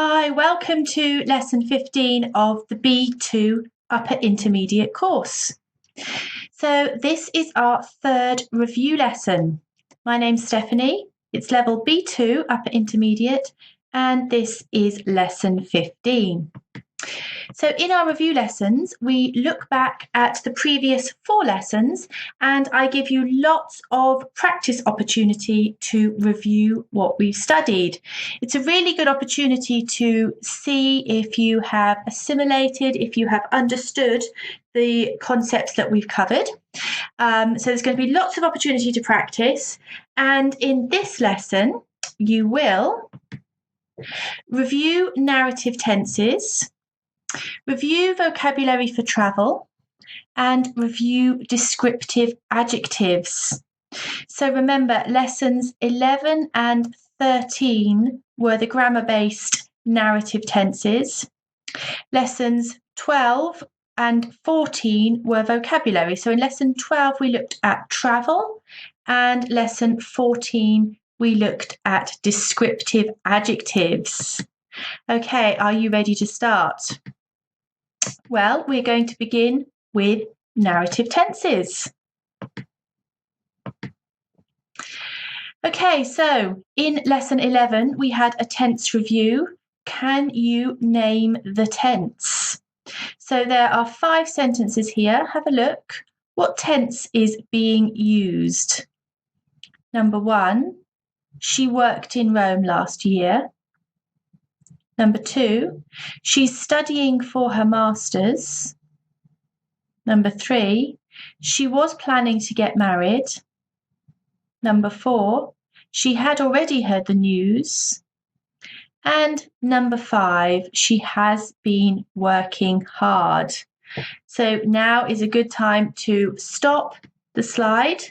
Hi, welcome to lesson 15 of the B2 Upper Intermediate course. So this is our third review lesson. My name's Stephanie, it's level B2 Upper Intermediate, and this is lesson 15. So in our review lessons, we look back at the previous 4 lessons and I give you lots of practice opportunity to review what we've studied. It's a really good opportunity to see if you have assimilated, if you have understood the concepts that we've covered. So there's going to be lots of opportunity to practice. And in this lesson, you will review narrative tenses, review vocabulary for travel, and review descriptive adjectives. So remember, lessons 11 and 13 were the grammar-based narrative tenses. Lessons 12 and 14 were vocabulary. So in lesson 12, we looked at travel, and lesson 14, we looked at descriptive adjectives. Okay, are you ready to start? Well, we're going to begin with narrative tenses. Okay, so in lesson 11, we had a tense review. Can you name the tense? So there are 5 sentences here. Have a look. What tense is being used? Number 1, she worked in Rome last year. Number 2, she's studying for her master's. Number 3, she was planning to get married. Number 4, she had already heard the news. And number 5, she has been working hard. So now is a good time to stop the slide,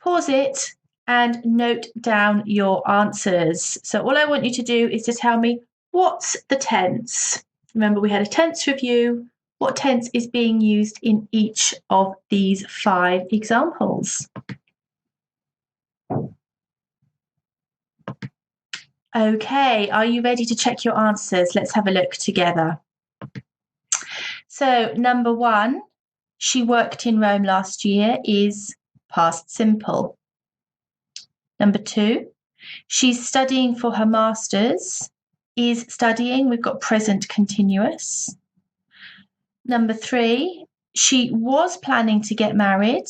pause it, and note down your answers. So all I want you to do is to tell me, what's the tense? Remember, we had a tense review. What tense is being used in each of these 5 examples? Okay, are you ready to check your answers? Let's have a look together. So number 1, she worked in Rome last year is past simple. Number 2, she's studying for her master's is studying. We've got present continuous. Number 3, she was planning to get married,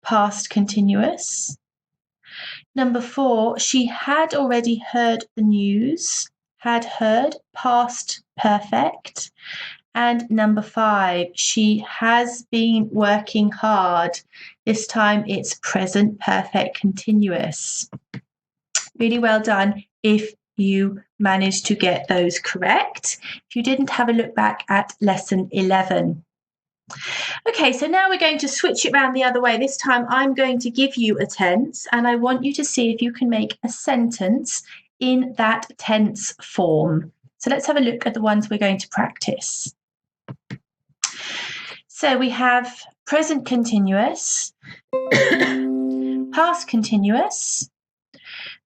past continuous. Number 4, she had already heard the news, had heard, past perfect. And number 5, she has been working hard. This time it's present perfect continuous. Really well done if you managed to get those correct. If you didn't, have a look back at lesson 11. Okay, so now we're going to switch it around the other way. This time I'm going to give you a tense and I want you to see if you can make a sentence in that tense form. So let's have a look at the ones we're going to practice. So we have present continuous, past continuous,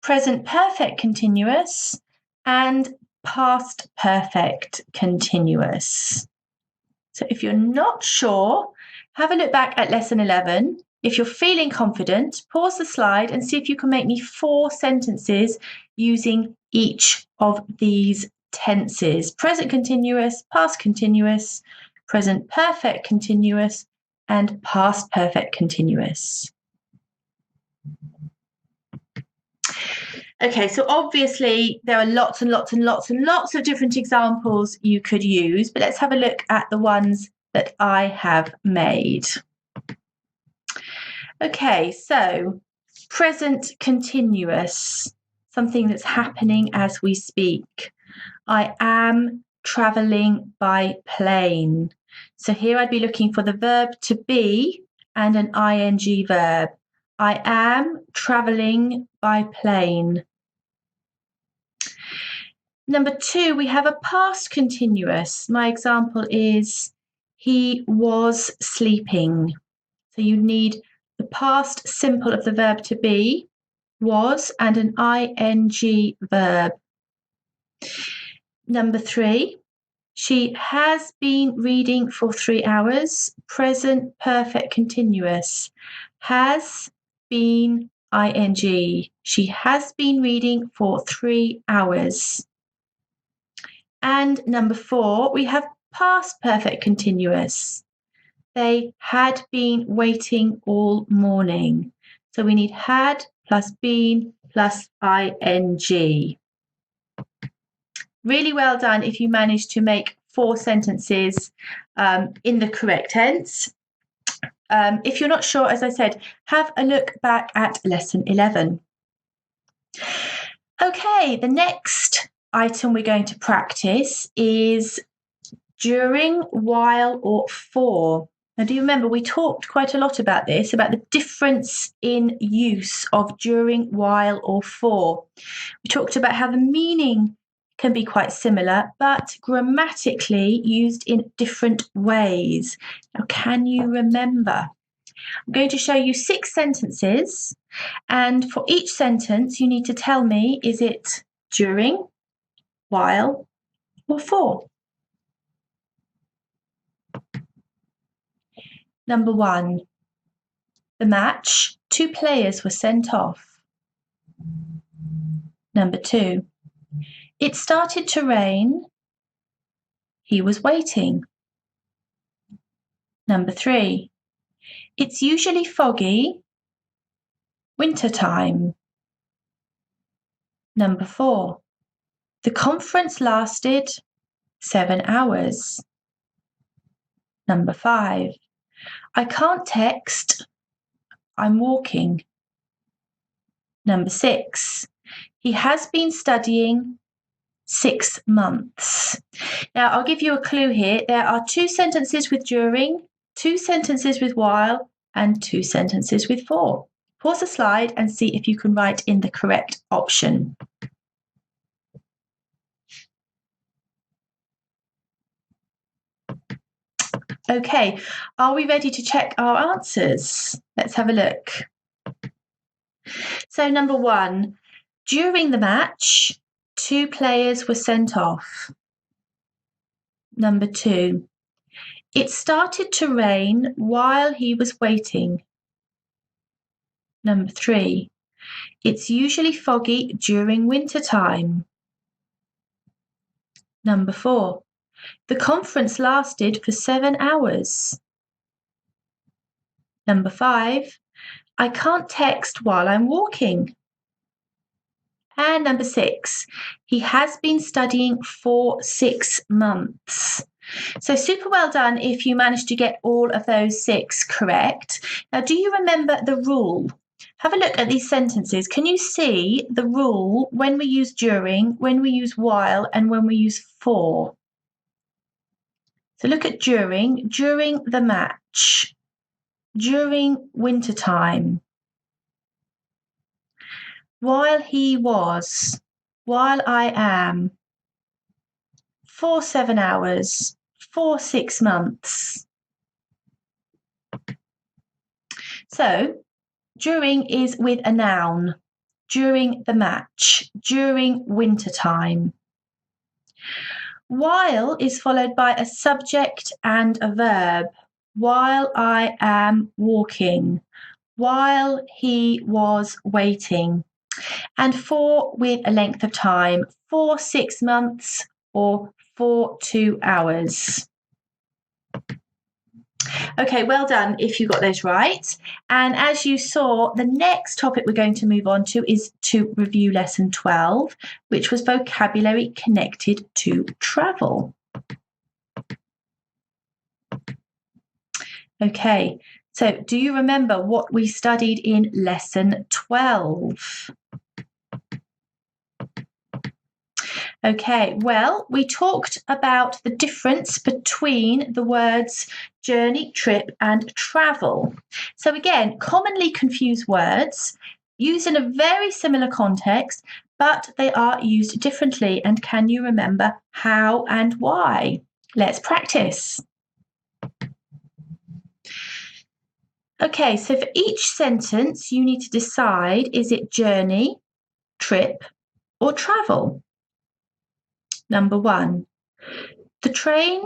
present perfect continuous, and past perfect continuous. So if you're not sure, have a look back at lesson 11. If you're feeling confident, pause the slide and see if you can make me 4 sentences using each of these tenses. Present continuous, past continuous, present perfect continuous, and past perfect continuous. Okay, so obviously there are lots and lots and lots and lots of different examples you could use, but let's have a look at the ones that I have made. Okay, so present continuous, something that's happening as we speak. I am travelling by plane. So here I'd be looking for the verb to be and an ing verb. I am travelling by plane. Number 2, we have a past continuous. My example is, he was sleeping. So you need the past simple of the verb to be, was, and an ing verb. Number 3, she has been reading for 3 hours. Present perfect continuous. Has been ing. She has been reading for 3 hours. And number 4, we have past perfect continuous. They had been waiting all morning. So we need had plus been plus ing. Really well done if you managed to make 4 sentences in the correct tense. If you're not sure, as I said, have a look back at lesson 11. Okay, the next item we're going to practice is during, while, or for. Now, do you remember we talked quite a lot about this, about the difference in use of during, while, or for. We talked about how the meaning can be quite similar, but grammatically used in different ways. Now, can you remember? I'm going to show you 6 sentences, and for each sentence, you need to tell me, is it during, while, or for? Number 1, the match, 2 players were sent off. Number 2, it started to rain, he was waiting. Number 3, it's usually foggy, winter time. Number 4, the conference lasted 7 hours. Number 5, I can't text, I'm walking. Number 6, he has been studying 6 months. Now, I'll give you a clue here. There are 2 sentences with during, 2 sentences with while, and 2 sentences with for. Pause the slide and see if you can write in the correct option. Okay, are we ready to check our answers? Let's have a look. So number 1, during the match, 2 players were sent off. Number 2, it started to rain while he was waiting. Number 3, it's usually foggy during winter time. Number 4, the conference lasted for 7 hours. Number 5, I can't text while I'm walking. And number 6, he has been studying for 6 months. So super well done if you managed to get all of those 6 correct. Now, do you remember the rule? Have a look at these sentences. Can you see the rule when we use during, when we use while, and when we use for? So look at during the match, during winter time, while he was, while I am, for 7 hours, for 6 months. So during is with a noun, during the match, during winter time. While is followed by a subject and a verb. While I am walking, while he was waiting. And for with a length of time, for 6 months or for 2 hours. Okay, well done if you got those right. And as you saw, the next topic we're going to move on to is to review lesson 12, which was vocabulary connected to travel. Okay, so do you remember what we studied in lesson 12? Okay, well, we talked about the difference between the words journey, trip, and travel. So again, commonly confused words used in a very similar context, but they are used differently. And can you remember how and why? Let's practice. Okay, so for each sentence, you need to decide, is it journey, trip, or travel? Number 1. The train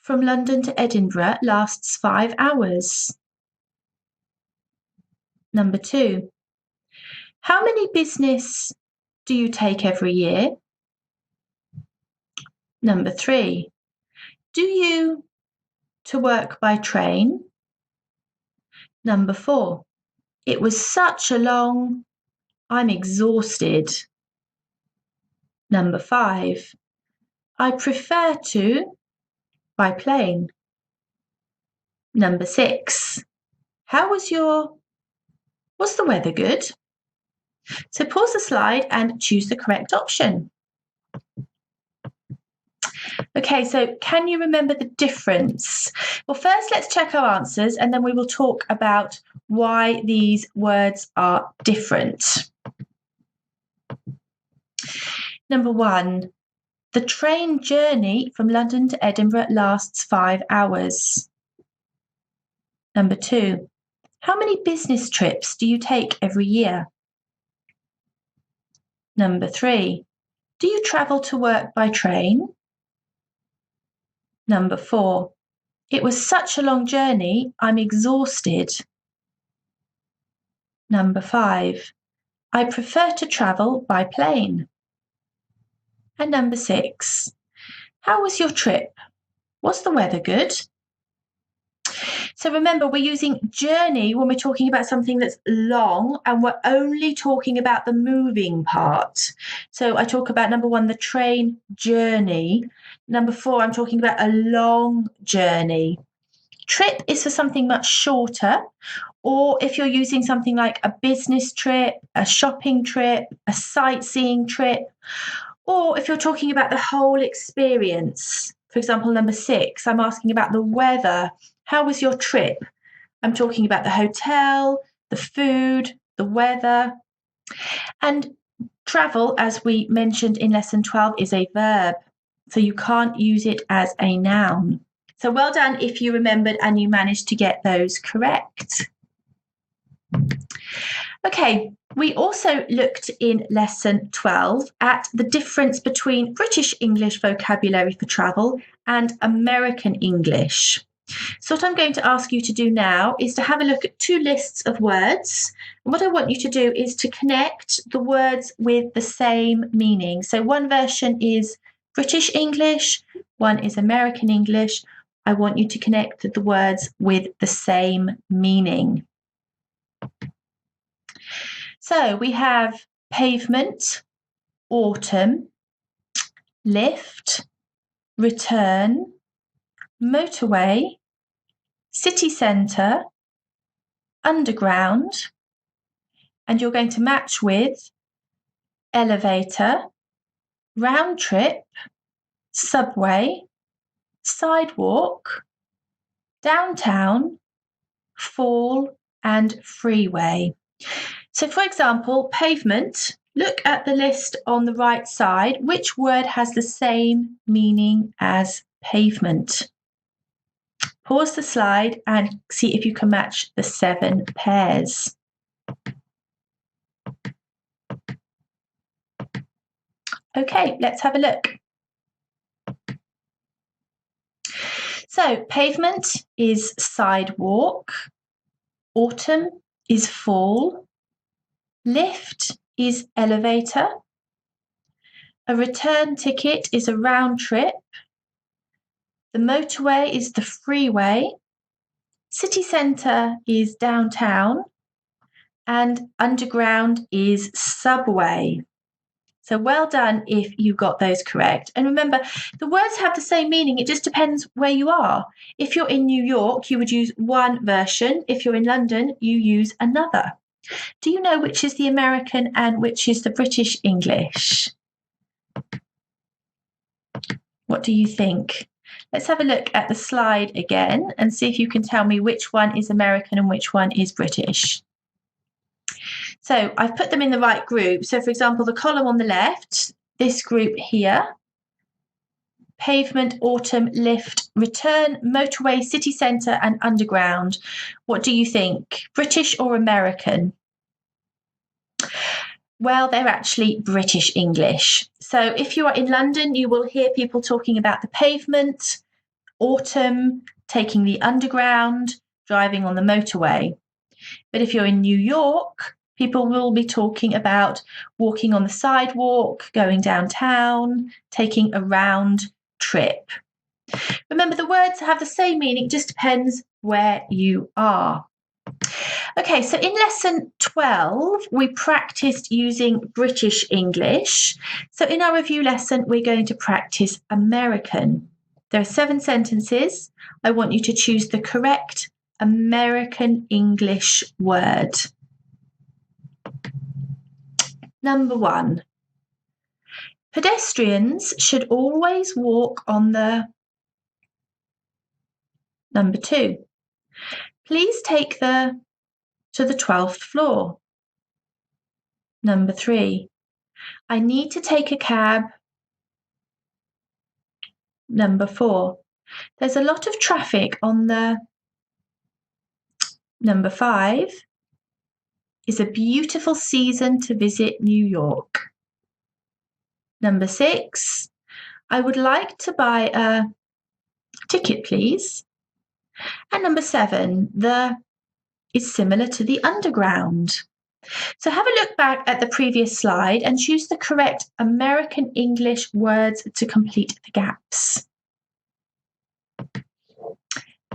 from London to Edinburgh lasts 5 hours. Number 2. How many business do you take every year? Number 3. Do you to work by train? Number 4. It was such a long... I'm exhausted. Number 5. I prefer to by plane. Number 6. Was the weather good? So pause the slide and choose the correct option. Okay, so can you remember the difference? Well, first let's check our answers and then we will talk about why these words are different. Number 1, the train journey from London to Edinburgh lasts 5 hours. Number 2, how many business trips do you take every year? Number 3, do you travel to work by train? Number 4, it was such a long journey, I'm exhausted. Number 5, I prefer to travel by plane. And number 6, how was your trip? Was the weather good? So remember, we're using journey when we're talking about something that's long and we're only talking about the moving part. So I talk about number 1, the train journey. Number 4, I'm talking about a long journey. Trip is for something much shorter, or if you're using something like a business trip, a shopping trip, a sightseeing trip, or if you're talking about the whole experience. For example, number 6, I'm asking about the weather. How was your trip? I'm talking about the hotel, the food, the weather. And travel, as we mentioned in lesson 12, is a verb, so you can't use it as a noun. So well done if you remembered and you managed to get those correct. Okay, we also looked in lesson 12 at the difference between British English vocabulary for travel and American English. So what I'm going to ask you to do now is to have a look at 2 lists of words. And what I want you to do is to connect the words with the same meaning. So one version is British English, one is American English. I want you to connect the words with the same meaning. So we have pavement, autumn, lift, return, motorway, city centre, underground, and you're going to match with elevator, round trip, subway, sidewalk, downtown, fall, and freeway. So for example, pavement, look at the list on the right side. Which word has the same meaning as pavement? Pause the slide and see if you can match the 7 pairs. Okay, let's have a look. So pavement is sidewalk, autumn is fall, lift is elevator, a return ticket is a round trip, the motorway is the freeway, city centre is downtown, and underground is subway. So well done if you got those correct. And remember, the words have the same meaning. It just depends where you are. If you're in New York, you would use one version. If you're in London, you use another. Do you know which is the American and which is the British English? What do you think? Let's have a look at the slide again and see if you can tell me which one is American and which one is British. So I've put them in the right group. So for example, the column on the left, this group here, pavement, autumn, lift, return, motorway, city centre and underground. What do you think? British or American? Well, they're actually British English. So if you are in London, you will hear people talking about the pavement, autumn, taking the underground, driving on the motorway. But if you're in New York, people will be talking about walking on the sidewalk, going downtown, taking a round trip. Remember, the words have the same meaning, it just depends where you are. Okay, so in lesson 12, we practiced using British English. So in our review lesson, we're going to practice American. There are 7 sentences. I want you to choose the correct American English word. Number 1. Pedestrians should always walk on the... Number 2. Please take the to the 12th floor. Number 3. I need to take a cab. Number 4. There's a lot of traffic on the... Number 5. It's a beautiful season to visit New York. Number 6. I would like to buy a ticket, please. And number 7. The is similar to the underground. So have a look back at the previous slide and choose the correct American English words to complete the gaps.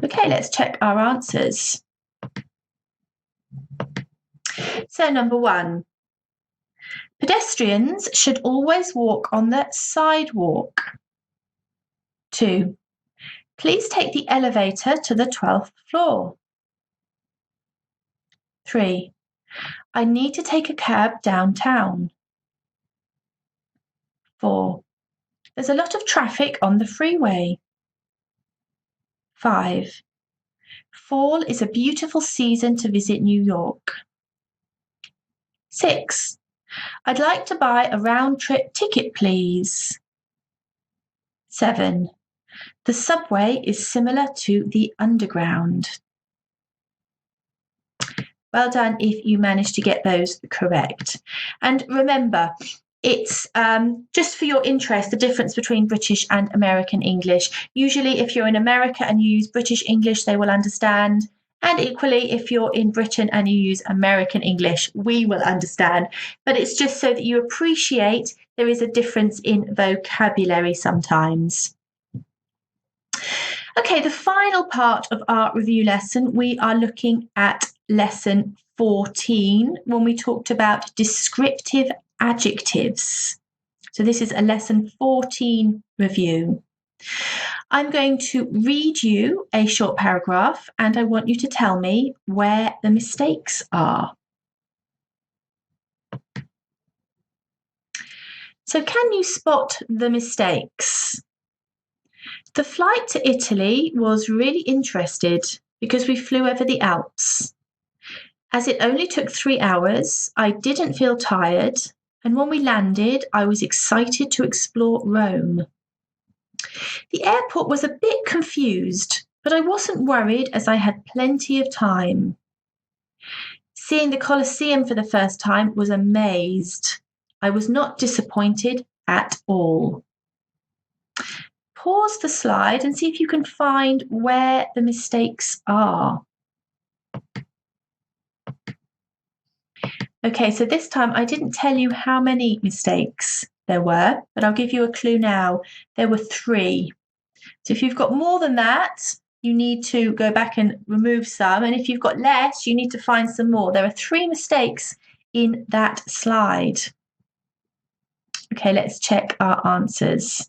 Okay, let's check our answers. So number 1, pedestrians should always walk on the sidewalk. 2, please take the elevator to the 12th floor. 3, I need to take a cab downtown. 4, there's a lot of traffic on the freeway. 5, fall is a beautiful season to visit New York. 6, I'd like to buy a round-trip ticket, please. 7, the subway is similar to the underground. Well done if you managed to get those correct. And remember, it's just for your interest, the difference between British and American English. Usually if you're in America and you use British English, they will understand. And equally, if you're in Britain and you use American English, we will understand. But it's just so that you appreciate there is a difference in vocabulary sometimes. Okay, the final part of our review lesson, we are looking at lesson 14 when we talked about descriptive adjectives. So this is a lesson 14 review. I'm going to read you a short paragraph and I want you to tell me where the mistakes are. So can you spot the mistakes? The flight to Italy was really interesting because we flew over the Alps. As it only took 3 hours, I didn't feel tired, and when we landed, I was excited to explore Rome. The airport was a bit confused, but I wasn't worried as I had plenty of time. Seeing the Colosseum for the first time was amazed. I was not disappointed at all. Pause the slide and see if you can find where the mistakes are. Okay, so this time I didn't tell you how many mistakes there were, but I'll give you a clue now. There were 3. So if you've got more than that, you need to go back and remove some. And if you've got less, you need to find some more. There are 3 mistakes in that slide. Okay, let's check our answers.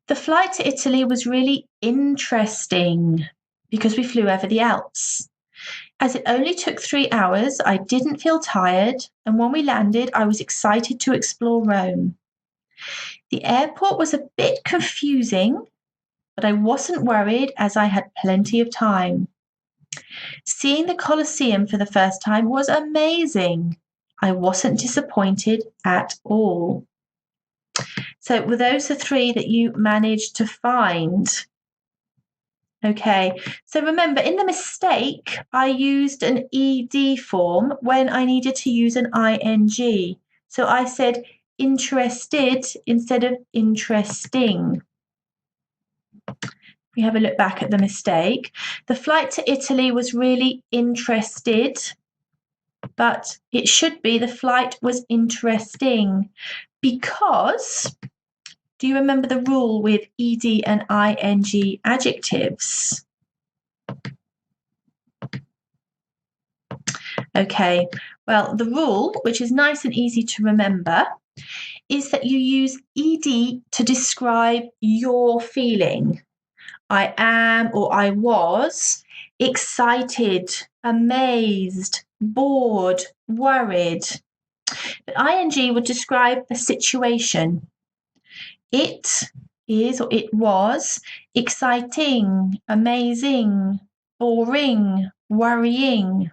The flight to Italy was really interesting because we flew over the Alps. As it only took 3 hours, I didn't feel tired, and when we landed, I was excited to explore Rome. The airport was a bit confusing, but I wasn't worried as I had plenty of time. Seeing the Colosseum for the first time was amazing. I wasn't disappointed at all. So were those the 3 that you managed to find? Okay, so remember in the mistake, I used an ED form when I needed to use an ING. So I said interested instead of interesting. We have a look back at the mistake. The flight to Italy was really interested, but it should be the flight was interesting because, do you remember the rule with ED and ING adjectives? Okay, well, the rule, which is nice and easy to remember, is that you use ED to describe your feeling. I am or I was excited, amazed, bored, worried. But ING would describe a situation. It is or it was exciting, amazing, boring, worrying.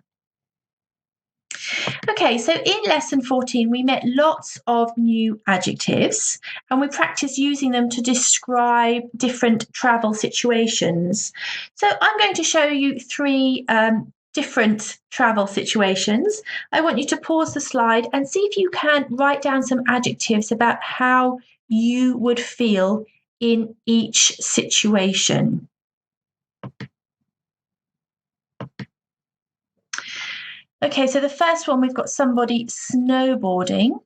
Okay, so in lesson 14, we met lots of new adjectives and we practiced using them to describe different travel situations. So I'm going to show you three different travel situations. I want you to pause the slide and see if you can write down some adjectives about how you would feel in each situation. Okay, so the first one, we've got somebody snowboarding.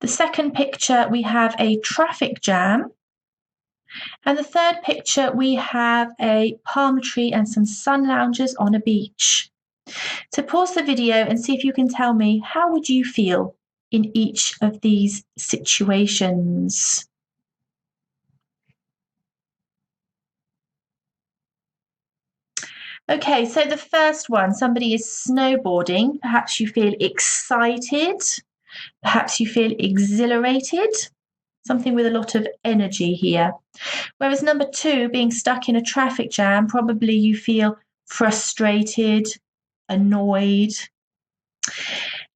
The second picture, we have a traffic jam. And the third picture, we have a palm tree and some sun loungers on a beach. So pause the video and see if you can tell me, how would you feel in each of these situations? Okay, so the first one, somebody is snowboarding. Perhaps you feel excited. Perhaps you feel exhilarated. Something with a lot of energy here. Whereas number two, being stuck in a traffic jam, probably you feel frustrated, annoyed.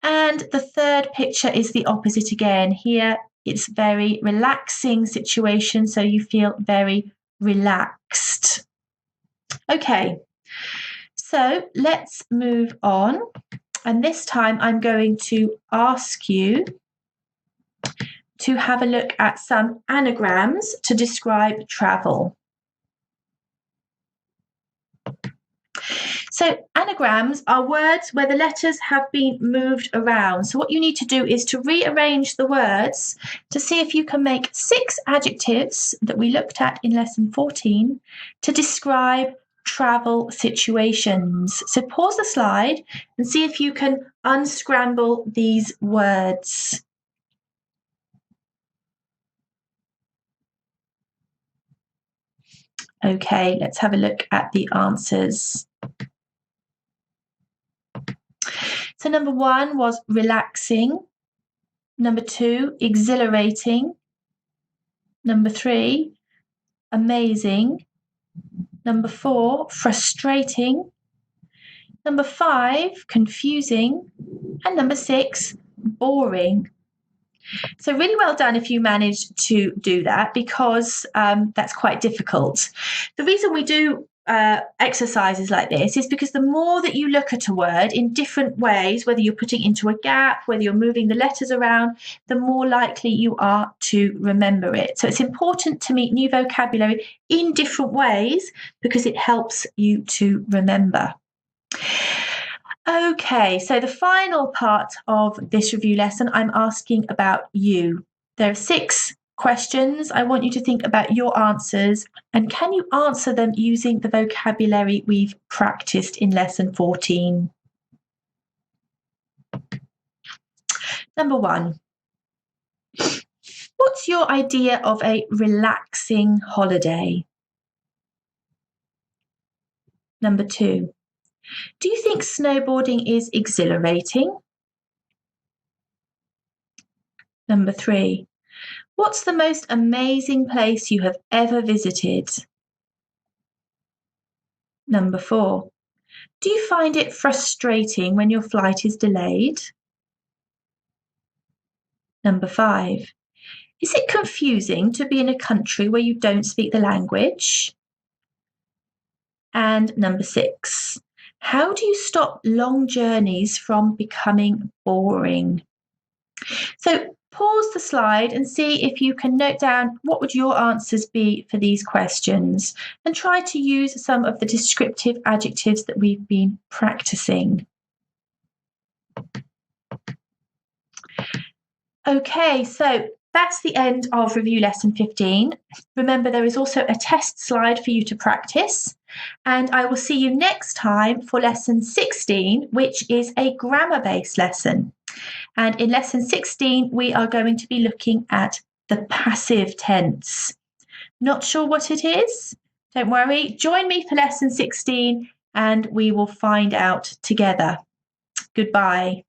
And the third picture is the opposite again. Here, it's very relaxing situation, so you feel very relaxed. Okay, so let's move on. And this time I'm going to ask you to have a look at some anagrams to describe travel. So anagrams are words where the letters have been moved around. So what you need to do is to rearrange the words to see if you can make 6 adjectives that we looked at in lesson 14 to describe travel situations. So pause the slide and see if you can unscramble these words. Okay, let's have a look at the answers. So number 1 was relaxing. Number 2, exhilarating. Number 3, amazing. Number 4, frustrating. Number 5, confusing. And number 6, boring. So really well done if you managed to do that, because that's quite difficult. The reason we do exercises like this is because the more that you look at a word in different ways, whether you're putting into a gap, whether you're moving the letters around, the more likely you are to remember it. So it's important to meet new vocabulary in different ways because it helps you to remember. Okay, so the final part of this review lesson, I'm asking about you. There are 6 questions. I want you to think about your answers, and can you answer them using the vocabulary we've practiced in lesson 14? Number 1. What's your idea of a relaxing holiday? Number 2. Do you think snowboarding is exhilarating? Number 3. What's the most amazing place you have ever visited? Number 4. Do you find it frustrating when your flight is delayed? Number 5. Is it confusing to be in a country where you don't speak the language? And number 6, how do you stop long journeys from becoming boring? So pause the slide and see if you can note down what would your answers be for these questions, and try to use some of the descriptive adjectives that we've been practicing. Okay, so that's the end of review lesson 15. Remember, there is also a test slide for you to practice, and I will see you next time for lesson 16, which is a grammar-based lesson. And in lesson 16, we are going to be looking at the passive tense. Not sure what it is? Don't worry, join me for lesson 16 and we will find out together. Goodbye.